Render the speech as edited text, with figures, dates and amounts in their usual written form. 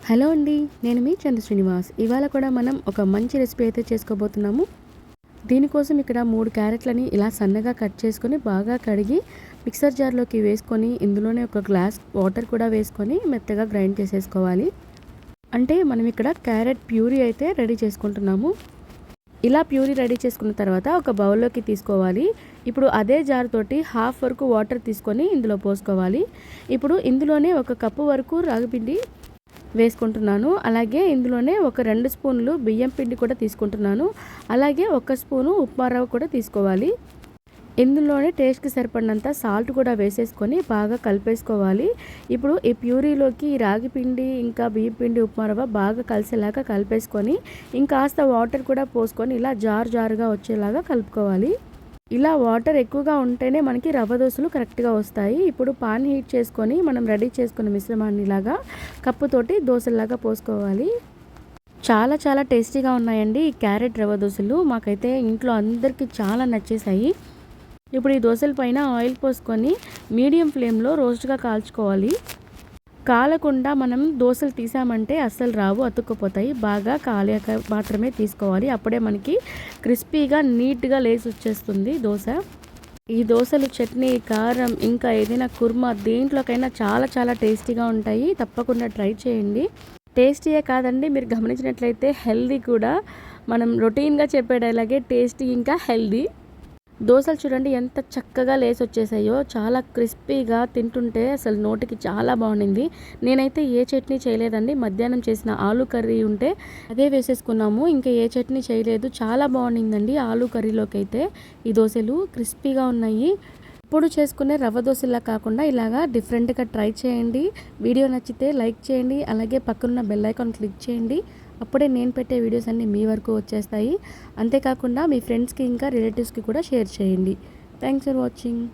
Hello అండి, నేను మీ చంద్ర శ్రీనివాస్. ఇవాళ కూడా మనం ఒక మంచి రెసిపీ అయితే చేసుకోబోతున్నాము. దీనికోసం ఇక్కడ 3 క్యారెట్లని ఇలా సన్నగా కట్ చేసుకొని బాగా కడిగి మిక్సర్ జార్లోకి వేసుకొని ఇందులోనే ఒక గ్లాస్ వాటర్ కూడా వేసుకొని మెత్తగా గ్రైండ్ చేసేసుకోవాలి. అంటే మనం ఇక్కడ క్యారెట్ ప్యూరీ అయితే రెడీ చేసుకుంటున్నాము. ఇలా ప్యూరీ రెడీ చేసుకున్న తర్వాత ఒక బౌల్లోకి తీసుకోవాలి. ఇప్పుడు అదే జార్ తోటి హాఫ్ వరకు వాటర్ తీసుకొని ఇందులో పోసుకోవాలి. ఇప్పుడు ఇందులోనే 1 కప్పు వరకు రాగిపిండి వేసుకుంటున్నాను. అలాగే ఇందులోనే ఒక 2 స్పూన్లు బియ్యం పిండి కూడా తీసుకుంటున్నాను. అలాగే 1 స్పూను ఉప్మా రవ్వ కూడా తీసుకోవాలి. ఇందులోనే టేస్ట్కి సరిపడినంత సాల్ట్ కూడా వేసేసుకొని బాగా కలిపేసుకోవాలి. ఇప్పుడు ఈ ప్యూరీలోకి రాగి పిండి ఇంకా బియ్యం పిండి ఉప్మా రవ్వ బాగా కలిసేలాగా కలిపేసుకొని ఇంకాస్త వాటర్ కూడా పోసుకొని ఇలా జారుగా వచ్చేలాగా కలుపుకోవాలి. ఇలా వాటర్ ఎక్కువగా ఉంటేనే మనకి రవ్వ దోశలు కరెక్ట్గా వస్తాయి. ఇప్పుడు పాన్ హీట్ చేసుకొని మనం రెడీ చేసుకున్న మిశ్రమాన్ని ఇలాగా కప్పుతోటి దోశలాగా పోసుకోవాలి. చాలా టేస్టీగా ఉన్నాయండి ఈ క్యారెట్ రవ్వ దోశలు. మాకైతే ఇంట్లో అందరికీ చాలా నచ్చేసాయి. ఇప్పుడు ఈ దోశల పైన ఆయిల్ పోసుకొని మీడియం ఫ్లేమ్లో రోస్ట్గా కాల్చుకోవాలి. కాలకుండా మనం దోశలు తీసామంటే అస్సలు రావు, అతుక్కుపోతాయి. బాగా కాలాక మాత్రమే తీసుకోవాలి. అప్పుడే మనకి క్రిస్పీగా నీట్గా లేసి వచ్చేస్తుంది దోశ. ఈ దోశలు చట్నీ, కారం ఇంకా ఏదైనా కుర్మా దేంట్లోకైనా చాలా టేస్టీగా ఉంటాయి. తప్పకుండా ట్రై చేయండి. టేస్టీయే కాదండి, మీరు గమనించినట్లయితే హెల్దీ కూడా. మనం రొటీన్గా చెప్పే డైలాగే టేస్టీ ఇంకా హెల్దీ. దోశలు చూడండి ఎంత చక్కగా లేసి వచ్చేసాయో. చాలా క్రిస్పీగా తింటుంటే అసలు నోటికి చాలా బాగుండింది. నేనైతే ఏ చట్నీ చేయలేదండి. మధ్యాహ్నం చేసిన ఆలూ కర్రీ ఉంటే అదే వేసేసుకున్నాము. ఇంకా ఏ చట్నీ చేయలేదు. చాలా బాగుండిందండి ఆలూ కర్రీలోకి అయితే. ఈ దోశలు క్రిస్పీగా ఉన్నాయి. ఇప్పుడు చేసుకునే రవ్వ దోశలా కాకుండా ఇలాగా డిఫరెంట్గా ట్రై చేయండి. వీడియో నచ్చితే లైక్ చేయండి. అలాగే పక్కనున్న బెల్ ఐకాన్ క్లిక్ చేయండి. అప్పుడే నేను పెట్టే వీడియోస్ అన్నీ మీ వరకు వచ్చేస్తాయి. అంతేకాకుండా మీ ఫ్రెండ్స్కి ఇంకా రిలేటివ్స్కి కూడా షేర్ చేయండి. Thanks for watching.